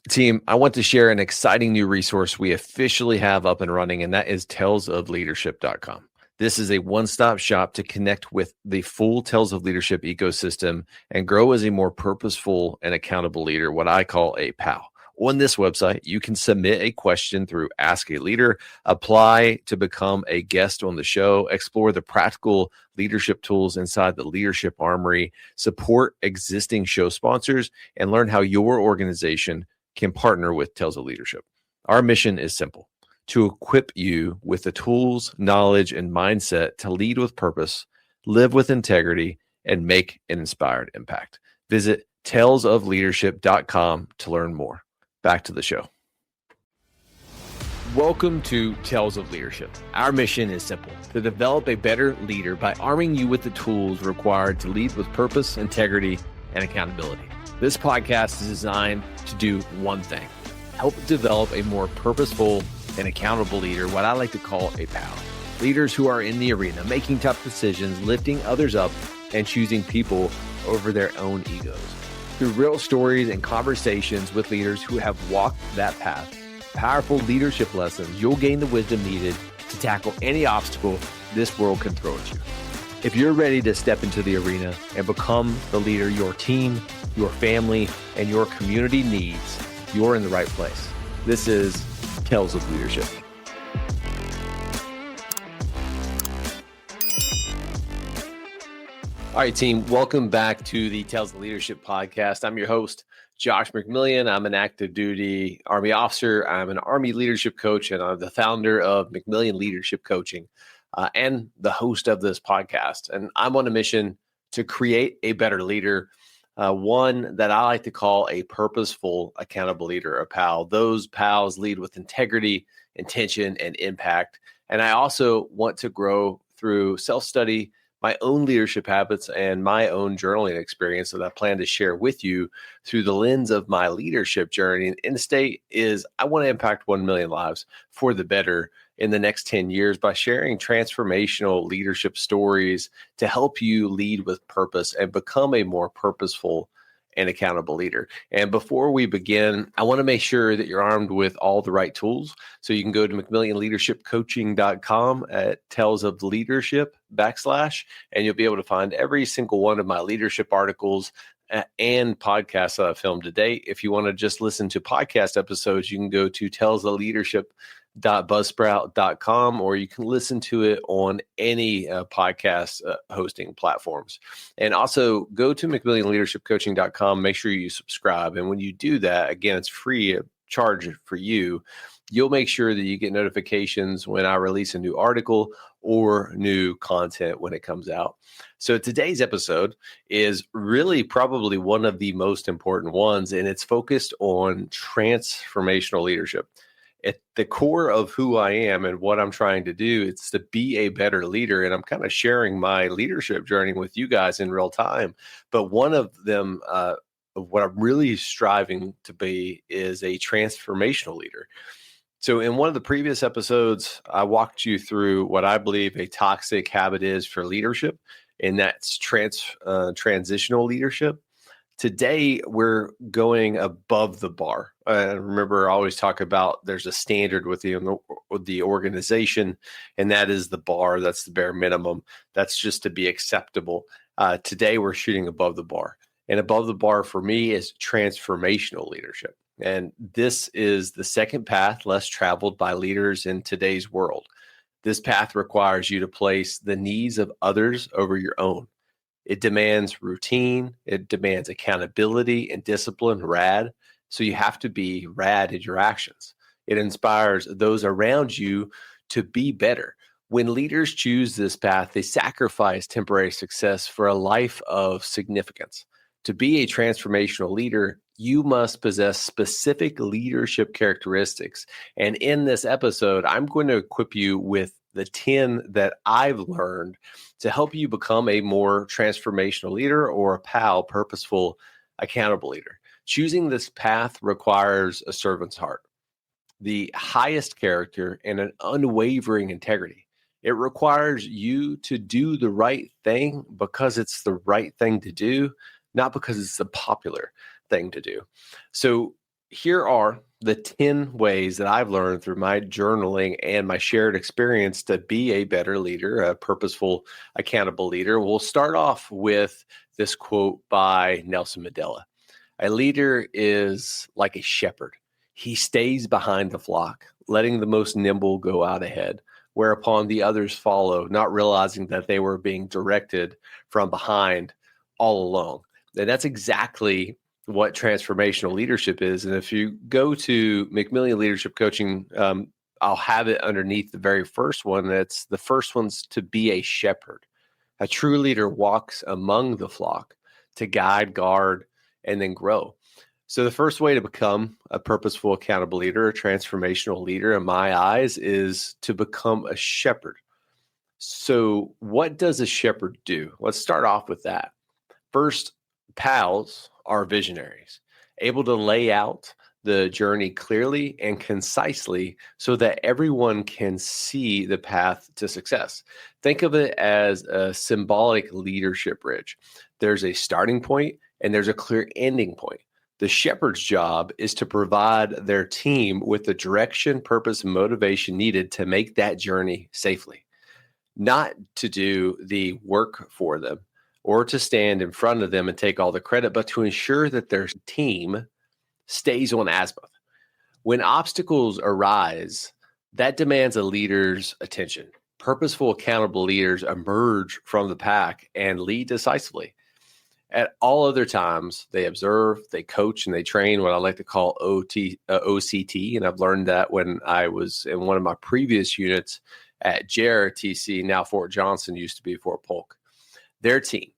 Team, I want to share an exciting new resource we officially have up and running, and that is talesofleadership.com. This is a one-stop shop to connect with the full Tales of Leadership ecosystem and grow as a more purposeful and accountable leader, what I call a PAL. On this website, you can submit a question through Ask a Leader, apply to become a guest on the show, explore the practical leadership tools inside the Leadership Armory, support existing show sponsors, and learn how your organization can partner with Tales of Leadership. Our mission is simple: to equip you with the tools, knowledge, and mindset to lead with purpose, live with integrity, and make an inspired impact. Visit talesofleadership.com to learn more. Back to the show. Welcome to Tales of Leadership. Our mission is simple: to develop a better leader by arming you with the tools required to lead with purpose, integrity, and accountability. This podcast is designed to do one thing: help develop a more purposeful and accountable leader, what I like to call a PAL. Leaders who are in the arena, making tough decisions, lifting others up, and choosing people over their own egos. Through real stories and conversations with leaders who have walked that path, powerful leadership lessons, you'll gain the wisdom needed to tackle any obstacle this world can throw at you. If you're ready to step into the arena and become the leader your team, your family, and your community needs, you're in the right place. This is Tales of Leadership. All right, team, welcome back to the Tales of Leadership podcast. I'm your host, Josh McMillion. I'm an active duty Army officer. I'm an Army leadership coach, and I'm the founder of McMillion Leadership Coaching and the host of this podcast. And I'm on a mission to create a better leader, one that I like to call a purposeful, accountable leader, a PAL. Those PALs lead with integrity, intention, and impact. And I also want to grow through self-study, my own leadership habits, and my own journaling experience that I plan to share with you through the lens of my leadership journey. And the state is I want to impact 1 million lives for the better in the next 10 years by sharing transformational leadership stories to help you lead with purpose and become a more purposeful and accountable leader. And before we begin, I want to make sure that you're armed with all the right tools. So you can go to McMillionLeadershipCoaching.com at Tales of Leadership /, and you'll be able to find every single one of my leadership articles and podcasts that I've filmed to date. If you want to just listen to podcast episodes, you can go to talesofleadership.buzzsprout.com, or you can listen to it on any podcast hosting platforms. And also go to McMillionLeadershipCoaching.com. Make sure you subscribe. And when you do that, again, it's free of charge for you. You'll make sure that you get notifications when I release a new article or new content when it comes out. So today's episode is really probably one of the most important ones, and it's focused on transformational leadership. At the core of who I am and what I'm trying to do, it's to be a better leader. And I'm kind of sharing my leadership journey with you guys in real time. But one of them, what I'm really striving to be, is a transformational leader. So in one of the previous episodes, I walked you through what I believe a toxic habit is for leadership, and that's transitional leadership. Today, we're going above the bar. Remember, I always talk about there's a standard with the organization, and that is the bar. That's the bare minimum. That's just to be acceptable. Today, we're shooting above the bar. And above the bar for me is transformational leadership. And this is the second path less traveled by leaders in today's world. This path requires you to place the needs of others over your own. It demands routine. It demands accountability and discipline, rad. So you have to be rad in your actions. It inspires those around you to be better. When leaders choose this path, they sacrifice temporary success for a life of significance. To be a transformational leader, you must possess specific leadership characteristics. And in this episode, I'm going to equip you with the 10 that I've learned to help you become a more transformational leader, or a PAL, purposeful, accountable leader. Choosing this path requires a servant's heart, the highest character, and an unwavering integrity. It requires you to do the right thing because it's the right thing to do, not because it's the popular thing to do. So Here are the 10 ways that I've learned through my journaling and my shared experience to be a better leader, a purposeful, accountable leader. We'll start off with this quote by Nelson Mandela. A leader is like a shepherd. He stays behind the flock, letting the most nimble go out ahead, whereupon the others follow, not realizing that they were being directed from behind all along. And that's exactly what transformational leadership is. And if you go to McMillion Leadership Coaching, I'll have it underneath the very first one. That's the first one's to be a shepherd. A true leader walks among the flock to guide, guard, and then grow. So the first way to become a purposeful, accountable leader, a transformational leader in my eyes, is to become a shepherd. So what does a shepherd do? Let's start off with that. First, pals are visionaries, able to lay out the journey clearly and concisely so that everyone can see the path to success. Think of it as a symbolic leadership bridge. There's a starting point and there's a clear ending point. The shepherd's job is to provide their team with the direction, purpose, and motivation needed to make that journey safely, not to do the work for them or to stand in front of them and take all the credit, but to ensure that their team stays on azimuth. When obstacles arise, that demands a leader's attention. Purposeful, accountable leaders emerge from the pack and lead decisively. At all other times, they observe, they coach, and they train what I like to call OCT. And I've learned that when I was in one of my previous units at JRTC, now Fort Johnson, used to be Fort Polk. Their team,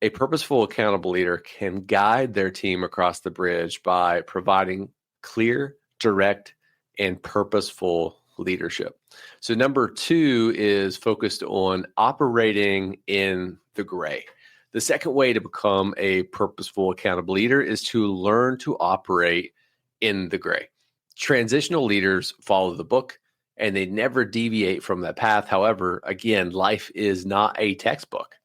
a purposeful, accountable leader can guide their team across the bridge by providing clear, direct, and purposeful leadership. So number 2 is focused on operating in the gray. The second way to become a purposeful, accountable leader is to learn to operate in the gray. Transitional leaders follow the book and they never deviate from that path. However, again, life is not a textbook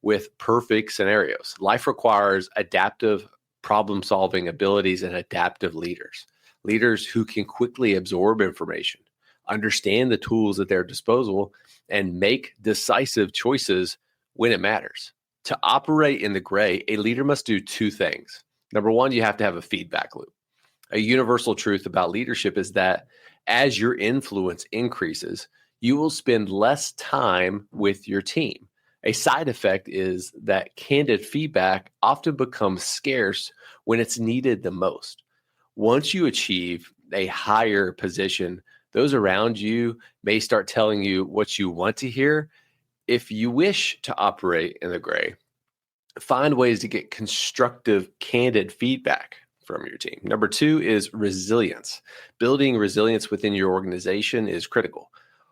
with perfect scenarios. Life requires adaptive problem-solving abilities and adaptive leaders who can quickly absorb information, understand the tools at their disposal, and make decisive choices when it matters. To operate in the gray, a leader must do 2 things. Number 1, you have to have a feedback loop. A universal truth about leadership is that as your influence increases, you will spend less time with your team. A side effect is that candid feedback often becomes scarce when it's needed the most. Once you achieve a higher position, those around you may start telling you what you want to hear. If you wish to operate in the gray, find ways to get constructive, candid feedback from your team. Number 2 is resilience. Building resilience within your organization is critical.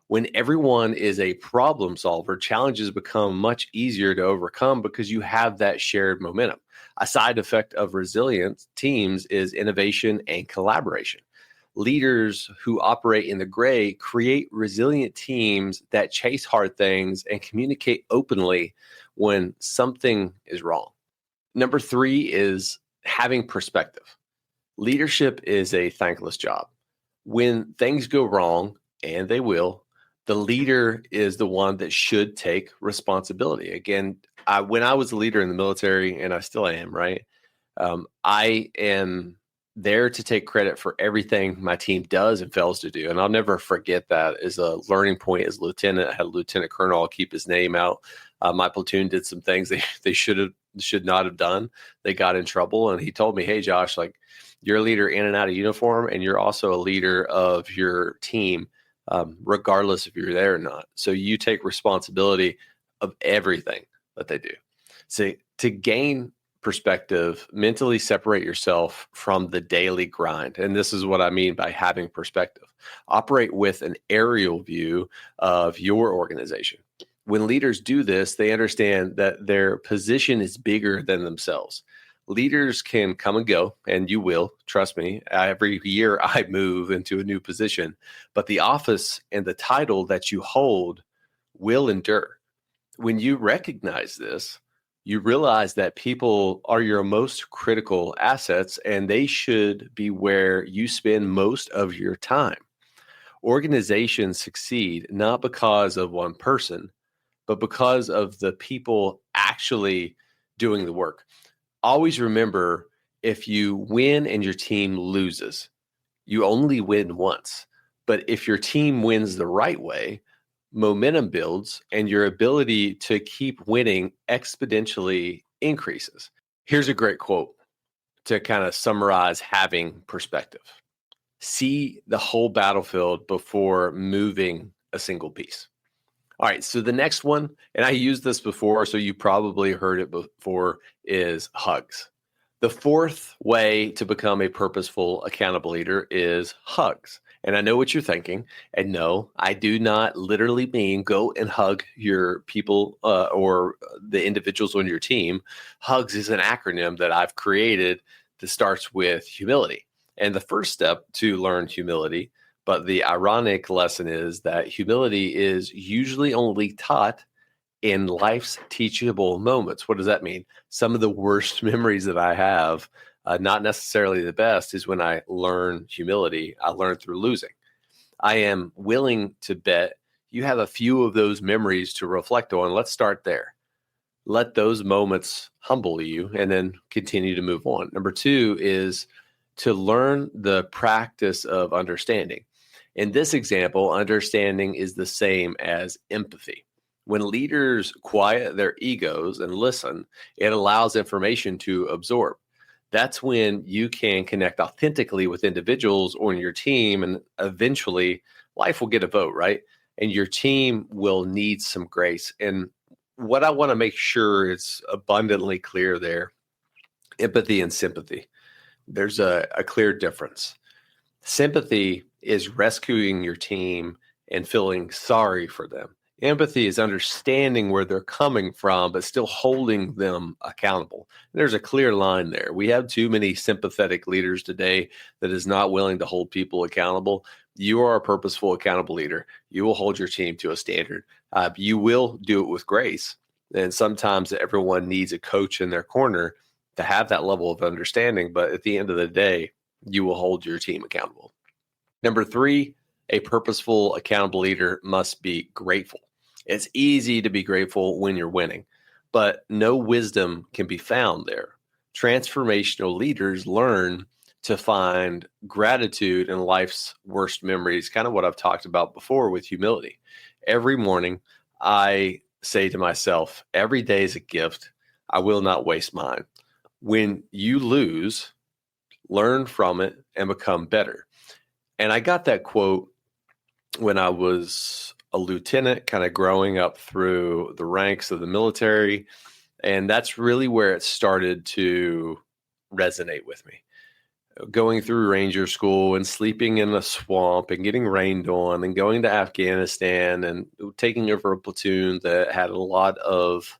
When everyone is a problem solver, challenges become much easier to overcome because you have that shared momentum. A side effect of resilient teams is innovation and collaboration. Leaders who operate in the gray create resilient teams that chase hard things and communicate openly when something is wrong. Number 3 is having perspective. Leadership is a thankless job. When things go wrong, and they will, the leader is the one that should take responsibility. Again, when I was a leader in the military, and I still am, right? I am there to take credit for everything my team does and fails to do. And I'll never forget that as a learning point as a lieutenant. I had a lieutenant colonel, I'll keep his name out. My platoon did some things they should not have done. They got in trouble. And he told me, hey, Josh, like, you're a leader in and out of uniform, and you're also a leader of your team, regardless if you're there or not. So you take responsibility of everything that they do. So to gain perspective, mentally separate yourself from the daily grind. And this is what I mean by having perspective. Operate with an aerial view of your organization. When leaders do this, they understand that their position is bigger than themselves. Leaders can come and go, and you will, trust me. Every year I move into a new position, but the office and the title that you hold will endure. When you recognize this, You realize that people are your most critical assets and they should be where you spend most of your time. Organizations succeed not because of one person, but because of the people actually doing the work. Always remember, if you win and your team loses, you only win once. But if your team wins the right way, momentum builds and your ability to keep winning exponentially increases. Here's a great quote to kind of summarize having perspective. See the whole battlefield before moving a single piece. All right, so the next one, and I used this before, so you probably heard it before, is hugs. The fourth way to become a purposeful, accountable leader is hugs. And I know what you're thinking. And no, I do not literally mean go and hug your people or the individuals on your team. Hugs is an acronym that I've created that starts with humility. And the first step to learn humility, but the ironic lesson is that humility is usually only taught in life's teachable moments. What does that mean? Some of the worst memories that I have, not necessarily the best, is when I learn humility. I learn through losing. I am willing to bet you have a few of those memories to reflect on. Let's start there. Let those moments humble you and then continue to move on. Number two is to learn the practice of understanding. In this example, understanding is the same as empathy. When leaders quiet their egos and listen, it allows information to absorb. That's when you can connect authentically with individuals on your team, and eventually life will get a vote, right? And your team will need some grace. And what I want to make sure is abundantly clear there, empathy and sympathy. There's a clear difference. Sympathy is rescuing your team and feeling sorry for them. Empathy is understanding where they're coming from, but still holding them accountable. There's a clear line there. We have too many sympathetic leaders today that is not willing to hold people accountable. You are a purposeful, accountable leader. You will hold your team to a standard. You will do it with grace. And sometimes everyone needs a coach in their corner to have that level of understanding. But at the end of the day, you will hold your team accountable. Number three, a purposeful, accountable leader must be grateful. It's easy to be grateful when you're winning, but no wisdom can be found there. Transformational leaders learn to find gratitude in life's worst memories, kind of what I've talked about before with humility. Every morning, I say to myself, every day is a gift. I will not waste mine. When you lose, learn from it and become better. And I got that quote when I was a lieutenant, kind of growing up through the ranks of the military. And that's really where it started to resonate with me. Going through Ranger School and sleeping in a swamp and getting rained on and going to Afghanistan and taking over a platoon that had a lot of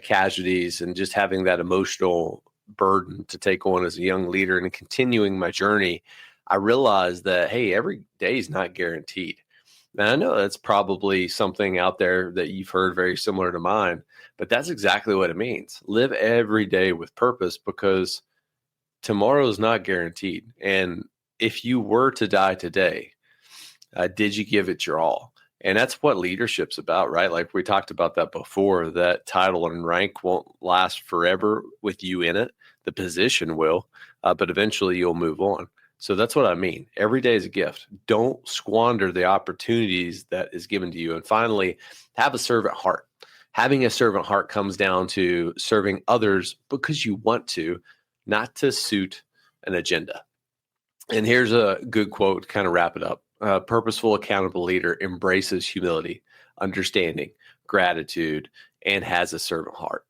casualties and just having that emotional burden to take on as a young leader and continuing my journey, I realized that, hey, every day is not guaranteed. And I know that's probably something out there that you've heard very similar to mine, but that's exactly what it means. Live every day with purpose, because tomorrow is not guaranteed. And if you were to die today, did you give it your all? And that's what leadership's about, right? Like we talked about that before, that title and rank won't last forever with you in it. The position will, but eventually you'll move on. So that's what I mean. Every day is a gift. Don't squander the opportunities that is given to you. And finally, have a servant heart. Having a servant heart comes down to serving others because you want to, not to suit an agenda. And here's a good quote to kind of wrap it up. A purposeful, accountable leader embraces humility, understanding, gratitude, and has a servant heart.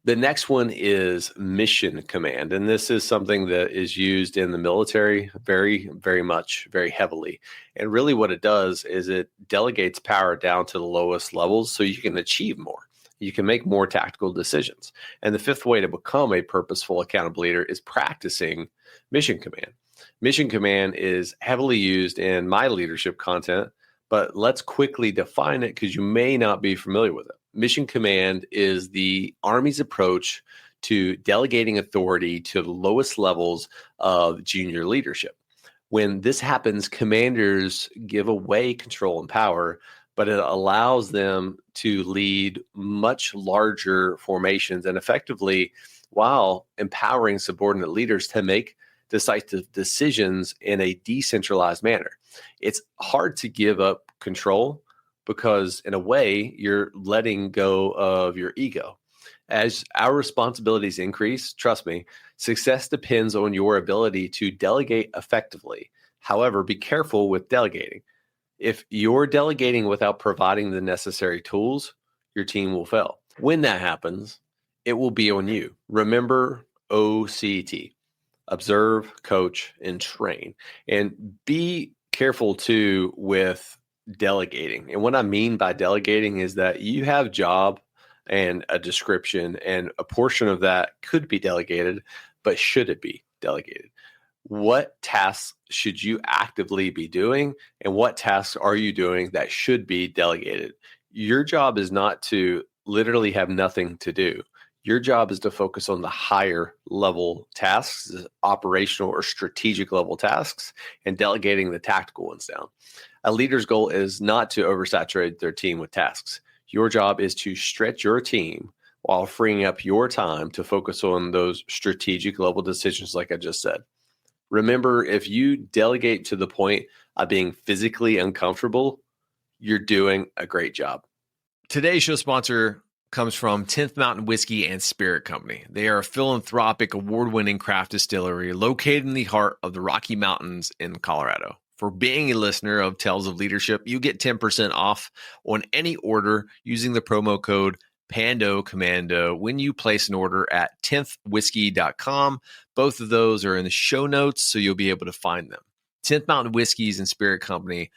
The next one is mission command. And this is something that is used in the military very, very much, very heavily. And really what it does is it delegates power down to the lowest levels so you can achieve more. You can make more tactical decisions. And the fifth way to become a purposeful, accountable leader is practicing mission command. Mission command is heavily used in my leadership content, but let's quickly define it because you may not be familiar with it. mission command is the Army's approach to delegating authority to the lowest levels of junior leadership. When this happens, commanders give away control and power, but it allows them to lead much larger formations and effectively, while empowering subordinate leaders to make decisive decisions in a decentralized manner. It's hard to give up control because, in a way, you're letting go of your ego. As our responsibilities increase, trust me, success depends on your ability to delegate effectively. However, be careful with delegating. If you're delegating without providing the necessary tools, your team will fail. When that happens, it will be on you. Remember OCT: observe, coach, and train. And be careful too with delegating. And what I mean by delegating is that you have job and a description, and a portion of that could be delegated, but should it be delegated? What tasks should you actively be doing, and what tasks are you doing that should be delegated? Your job is not to literally have nothing to do. Your job is to focus on the higher level tasks, operational or strategic level tasks, and delegating the tactical ones down. A leader's goal is not to oversaturate their team with tasks. Your job is to stretch your team while freeing up your time to focus on those strategic level decisions, like I just said. Remember, if you delegate to the point of being physically uncomfortable, you're doing a great job. Today's show sponsor comes from 10th Mountain Whiskey and Spirit Company. They are a philanthropic, award-winning craft distillery located in the heart of the Rocky Mountains in Colorado. For being a listener of Tales of Leadership, you get 10% off on any order using the promo code Pando Commando when you place an order at 10thwhiskey.com. Both of those are in the show notes, so you'll be able to find them. 10th Mountain Whiskeys and Spirit Company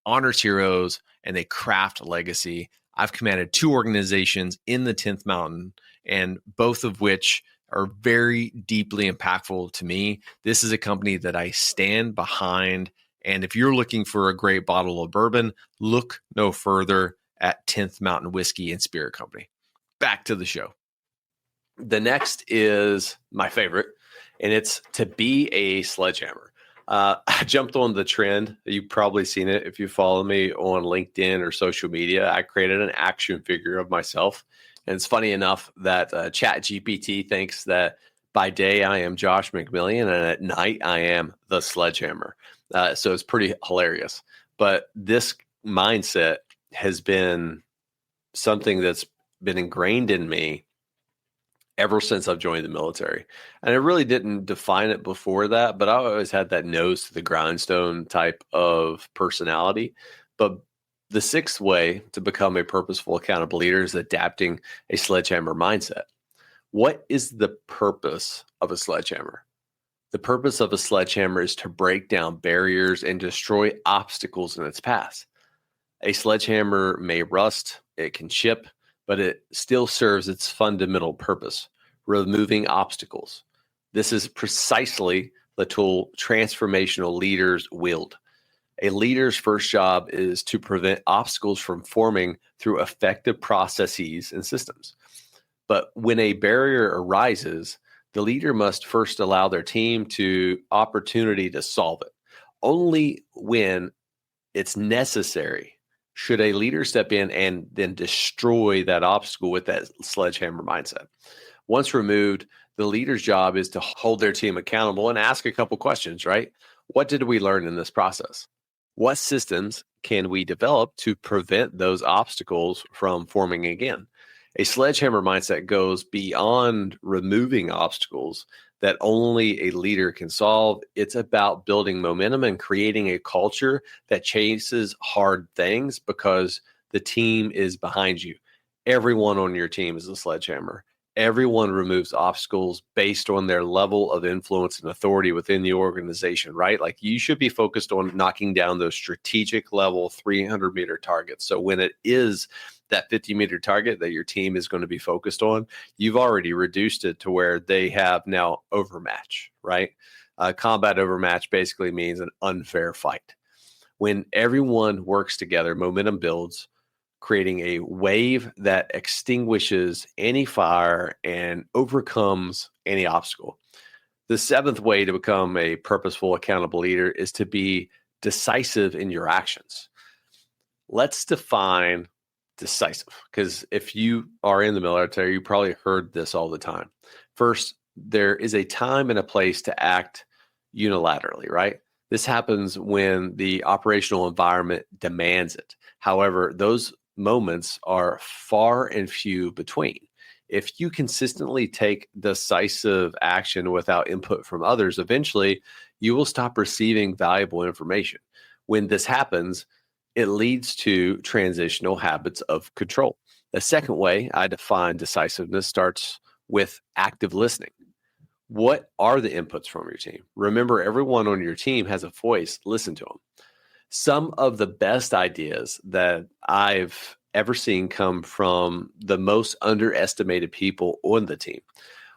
honors heroes and they craft legacy. I've commanded 2 organizations in the 10th Mountain, and both of which are very deeply impactful to me. This is a company that I stand behind. And if you're looking for a great bottle of bourbon, look no further at 10th Mountain Whiskey and Spirit Company. Back to the show. The next is my favorite, and it's to be a sledgehammer. I jumped on the trend. You've probably seen it if you follow me on LinkedIn or social media. I created an action figure of myself. And it's funny enough that ChatGPT thinks that by day I am Josh McMillion and at night I am the sledgehammer. So it's pretty hilarious. But this mindset has been something that's been ingrained in me ever since I've joined the military. And I really didn't define it before that, but I always had that nose to the grindstone type of personality. But the 6th way to become a purposeful, accountable leader is adapting a sledgehammer mindset. What is the purpose of a sledgehammer? The purpose of a sledgehammer is to break down barriers and destroy obstacles in its path. A sledgehammer may rust, it can chip, but it still serves its fundamental purpose: removing obstacles. This is precisely the tool transformational leaders wield. A leader's first job is to prevent obstacles from forming through effective processes and systems. But when a barrier arises, the leader must first allow their team to opportunity to solve it. Only when it's necessary should a leader step in and then destroy that obstacle with that sledgehammer mindset. Once removed, the leader's job is to hold their team accountable and ask a couple questions, right? What did we learn in this process? What systems can we develop to prevent those obstacles from forming again? A sledgehammer mindset goes beyond removing obstacles that only a leader can solve. It's about building momentum and creating a culture that chases hard things because the team is behind you. Everyone on your team is a sledgehammer. Everyone removes obstacles based on their level of influence and authority within the organization, right? Like, you should be focused on knocking down those strategic level 300-meter targets. So when it is that 50-meter target that your team is going to be focused on, you've already reduced it to where they have now overmatch, right? Combat overmatch basically means an unfair fight. When everyone works together, momentum builds, creating a wave that extinguishes any fire and overcomes any obstacle. The seventh way to become a purposeful, accountable leader is to be decisive in your actions. Let's define decisive, because if you are in the military, you probably heard this all the time. First, there is a time and a place to act unilaterally, right? This happens when the operational environment demands it. However, those moments are far and few between. If you consistently take decisive action without input from others, eventually you will stop receiving valuable information. When this happens, it leads to transitional habits of control. The second way I define decisiveness starts with active listening. What are the inputs from your team? Remember, everyone on your team has a voice. Listen to them. Some of the best ideas that I've ever seen come from the most underestimated people on the team.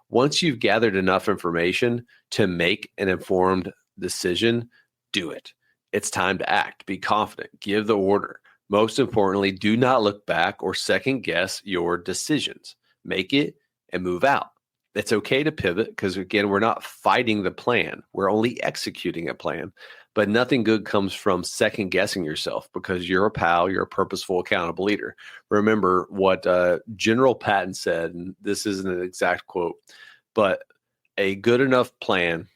Once you've gathered enough information to make an informed decision, do it. It's time to act. Be confident. Give the order. Most importantly, do not look back or second guess your decisions. Make it and move out. It's okay to pivot because, again, we're not fighting the plan. We're only executing a plan. But nothing good comes from second guessing yourself, because you're a pal, you're a purposeful, accountable leader. Remember what General Patton said, and this isn't an exact quote, but a good enough plan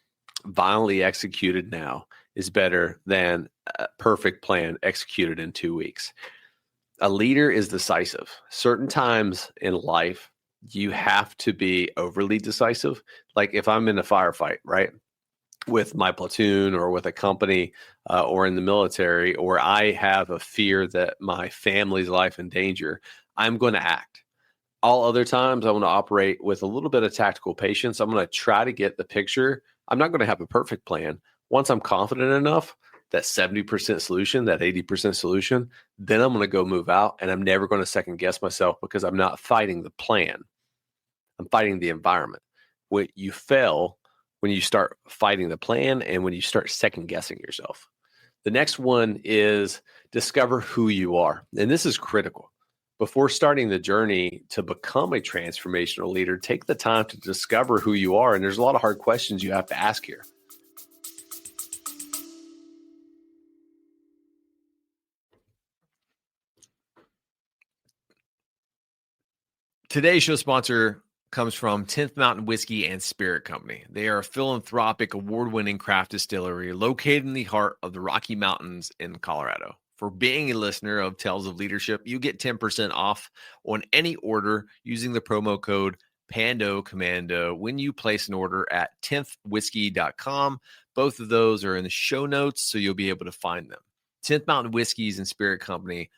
violently executed now is better than a perfect plan executed in 2 weeks. A leader is decisive. Certain times in life, you have to be overly decisive. Like if I'm in a firefight, right, with my platoon or with a company or in the military, or I have a fear that my family's life in danger, I'm going to act. All other times, I want to operate with a little bit of tactical patience. I'm going to try to get the picture. I'm not going to have a perfect plan. Once I'm confident enough, that 70% solution, that 80% solution, then I'm going to go move out, and I'm never going to second guess myself, because I'm not fighting the plan. I'm fighting the environment. When you fail, when you start fighting the plan and when you start second guessing yourself. The next one is discover who you are. And this is critical. Before starting the journey to become a transformational leader, take the time to discover who you are. And there's a lot of hard questions you have to ask here. Today's show sponsor comes from 10th Mountain Whiskey and Spirit Company. They are a philanthropic, award-winning craft distillery located in the heart of the Rocky Mountains in Colorado. For being a listener of Tales of Leadership, you get 10% off on any order using the promo code Pando Commando when you place an order at 10thwhiskey.com. Both of those are in the show notes, so you'll be able to find them. 10th Mountain Whiskeys and Spirit Company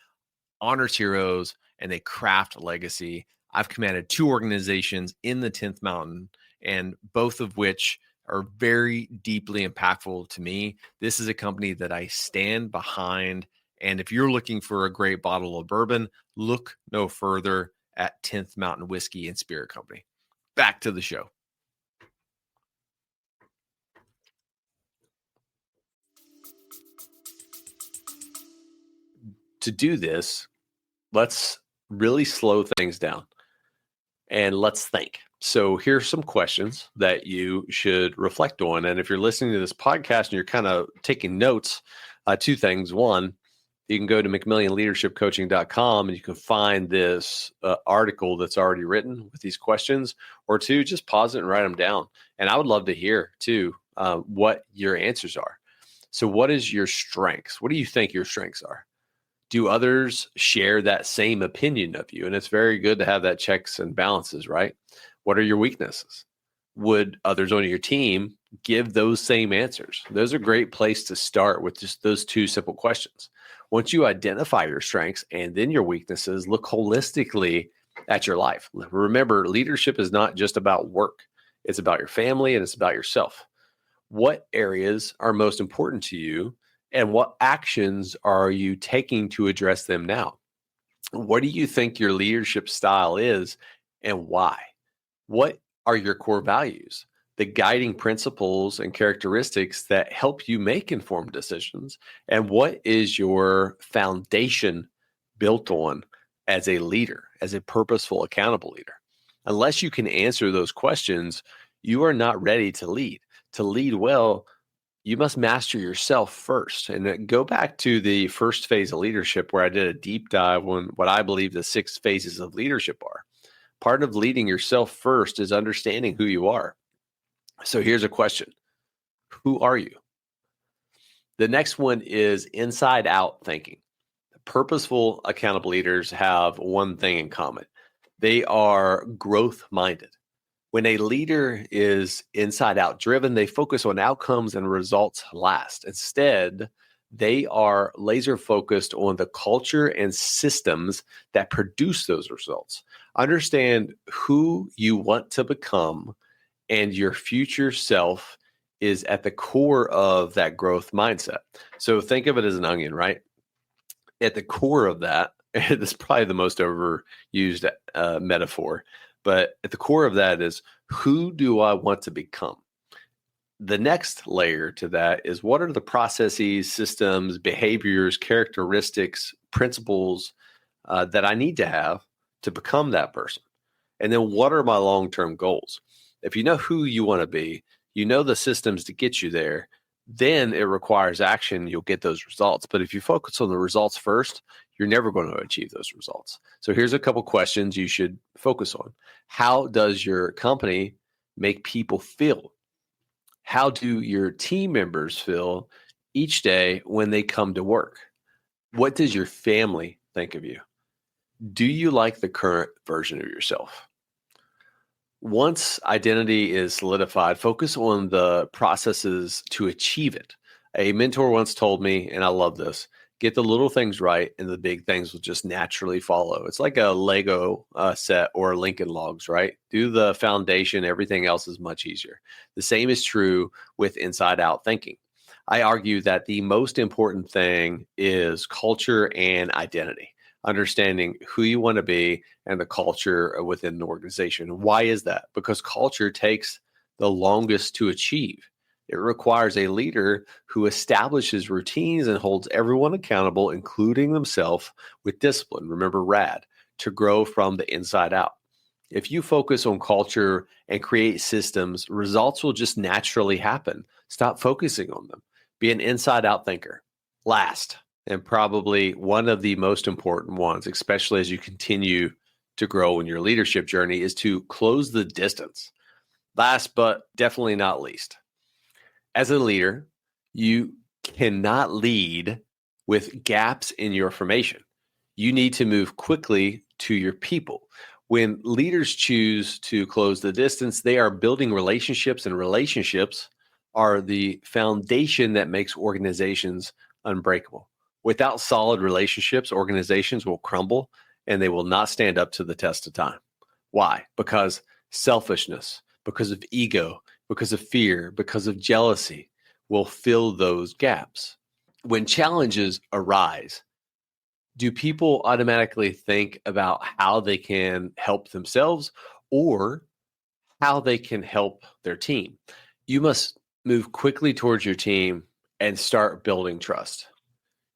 honors heroes and they craft legacy. I've commanded 2 organizations in the 10th Mountain, and both of which are very deeply impactful to me. This is a company that I stand behind. And if you're looking for a great bottle of bourbon, look no further at 10th Mountain Whiskey and Spirit Company. Back to the show. To do this, let's really slow things down and let's think. So here's some questions that you should reflect on. And if you're listening to this podcast and you're kind of taking notes, 2 things. One, you can go to McMillionLeadershipCoaching.com and you can find this article that's already written with these questions. Or 2, just pause it and write them down. And I would love to hear, too, what your answers are. So what is your strengths? What do you think your strengths are? Do others share that same opinion of you? And it's very good to have that checks and balances, right? What are your weaknesses? Would others on your team give those same answers? Those are a great place to start with just those 2 simple questions. Once you identify your strengths and then your weaknesses, look holistically at your life. Remember, leadership is not just about work. It's about your family and it's about yourself. What areas are most important to you? And what actions are you taking to address them now? What do you think your leadership style is and why? What are your core values, the guiding principles and characteristics that help you make informed decisions? And what is your foundation built on as a leader, as a purposeful, accountable leader? Unless you can answer those questions, you are not ready to lead. To lead well, you must master yourself first. And go back to the first phase of leadership where I did a deep dive on what I believe the 6 phases of leadership are. Part of leading yourself first is understanding who you are. So here's a question. Who are you? The next one is inside out thinking. Purposeful, accountable leaders have one thing in common. They are growth minded. When a leader is inside out driven, they focus on outcomes and results last. Instead, they are laser focused on the culture and systems that produce those results. Understand who you want to become, and your future self is at the core of that growth mindset. So think of it as an onion, right? At the core of that, this is probably the most overused metaphor, but at the core of that is, who do I want to become? The next layer to that is, what are the processes, systems, behaviors, characteristics, principles that I need to have to become that person? And then what are my long-term goals? If you know who you want to be, you know the systems to get you there, then it requires action. You'll get those results. But if you focus on the results first, you're never going to achieve those results. So here's a couple questions you should focus on. How does your company make people feel? How do your team members feel each day when they come to work? What does your family think of you? Do you like the current version of yourself? Once identity is solidified, focus on the processes to achieve it. A mentor once told me, and I love this, get the little things right and the big things will just naturally follow. It's like a Lego set or Lincoln Logs, right? Do the foundation, everything else is much easier. The same is true with inside out thinking. I argue that the most important thing is culture and identity. Understanding who you want to be and the culture within an organization. Why is that? Because culture takes the longest to achieve. It requires a leader who establishes routines and holds everyone accountable, including themselves, with discipline. Remember RAD, to grow from the inside out. If you focus on culture and create systems, results will just naturally happen. Stop focusing on them. Be an inside out thinker. Last, and probably one of the most important ones, especially as you continue to grow in your leadership journey, is to close the distance. Last, but definitely not least. As a leader, you cannot lead with gaps in your information. You need to move quickly to your people. When leaders choose to close the distance, they are building relationships, and relationships are the foundation that makes organizations unbreakable. Without solid relationships, organizations will crumble and they will not stand up to the test of time. Why? Because selfishness, because of ego, because of fear, because of jealousy will fill those gaps. When challenges arise, do people automatically think about how they can help themselves or how they can help their team? You must move quickly towards your team and start building trust.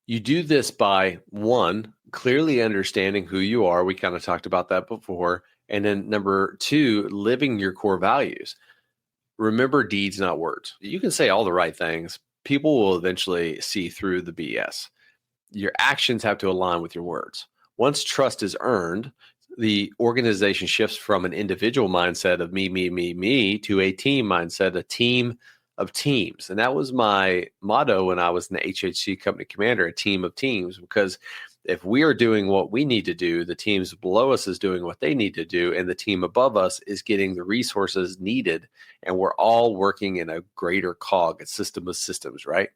You do this by, one, clearly understanding who you are. We kind of talked about that before. And then number two, living your core values. Remember deeds, not words. You can say all the right things. People will eventually see through the BS. Your actions have to align with your words. Once trust is earned, the organization shifts from an individual mindset of me, to a team mindset, a team of teams. And that was my motto when I was in the HHC company commander, a team of teams, because if we are doing what we need to do, the teams below us is doing what they need to do, and the team above us is getting the resources needed, and we're all working in a greater cog, a system of systems, right?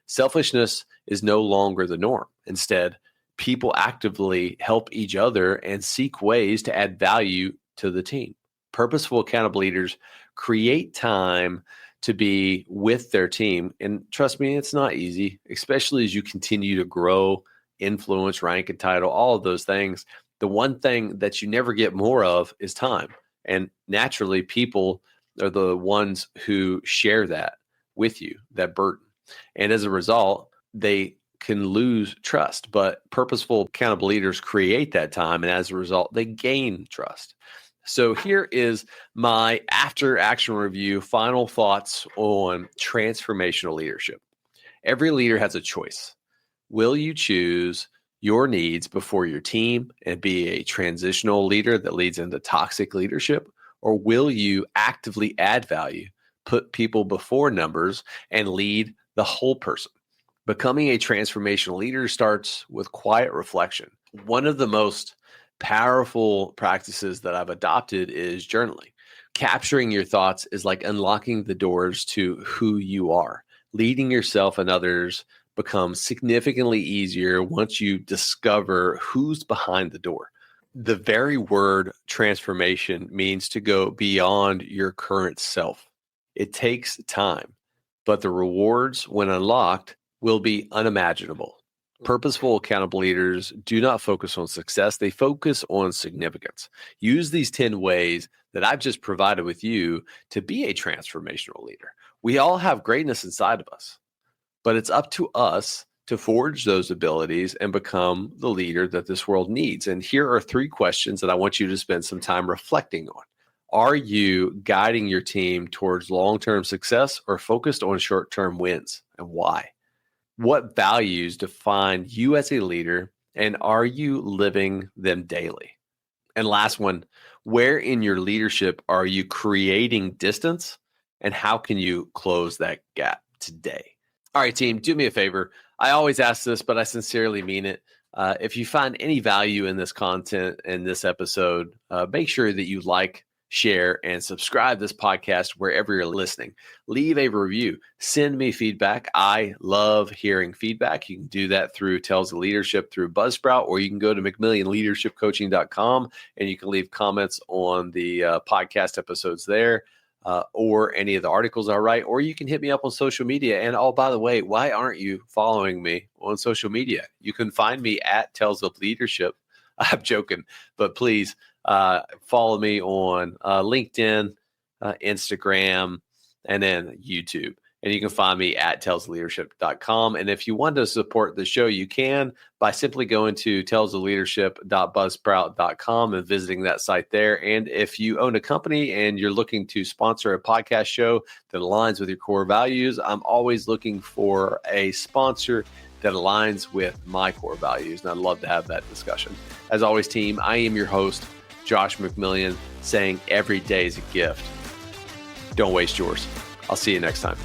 Selfishness is no longer the norm. Instead, people actively help each other and seek ways to add value to the team. Purposeful, accountable leaders create time to be with their team. And trust me, it's not easy, especially as you continue to grow, influence, rank, and title, all of those things. The one thing that you never get more of is time. And naturally, people are the ones who share that with you, that burden. And as a result, they can lose trust, but purposeful, accountable leaders create that time. And as a result, they gain trust. So here is my after action review, final thoughts on transformational leadership. Every leader has a choice. Will you choose your needs before your team and be a transitional leader that leads into toxic leadership? Or will you actively add value, put people before numbers, and lead the whole person? Becoming a transformational leader starts with quiet reflection. One of the most powerful practices that I've adopted is journaling. Capturing your thoughts is like unlocking the doors to who you are. Leading yourself and others becomes significantly easier once you discover who's behind the door. The very word transformation means to go beyond your current self. It takes time, but the rewards, when unlocked, will be unimaginable. Purposeful, accountable leaders do not focus on success. They focus on significance. Use these 10 ways that I've just provided with you to be a transformational leader. We all have greatness inside of us, but it's up to us to forge those abilities and become the leader that this world needs. And here are 3 questions that I want you to spend some time reflecting on. Are you guiding your team towards long-term success or focused on short-term wins, and why? What values define you as a leader, and are you living them daily? And last one, where in your leadership are you creating distance, and how can you close that gap today? All right, team, do me a favor. I always ask this, but I sincerely mean it. If you find any value in this content in this episode, make sure that you like, share, and subscribe this podcast wherever you're listening. Leave a review. Send me feedback. I love hearing feedback. You can do that through Tales of Leadership through Buzzsprout, or you can go to McMillionLeadershipCoaching.com and you can leave comments on the podcast episodes there. Or any of the articles I write, or you can hit me up on social media. And oh, by the way, why aren't you following me on social media? You can find me at Tales of Leadership. I'm joking, but please follow me on LinkedIn, Instagram, and then YouTube. And you can find me at talesofleadership.com. And if you want to support the show, you can by simply going to talesofleadership.buzzsprout.com and visiting that site there. And if you own a company and you're looking to sponsor a podcast show that aligns with your core values, I'm always looking for a sponsor that aligns with my core values. And I'd love to have that discussion. As always, team, I am your host, Josh McMillion, saying every day is a gift. Don't waste yours. I'll see you next time.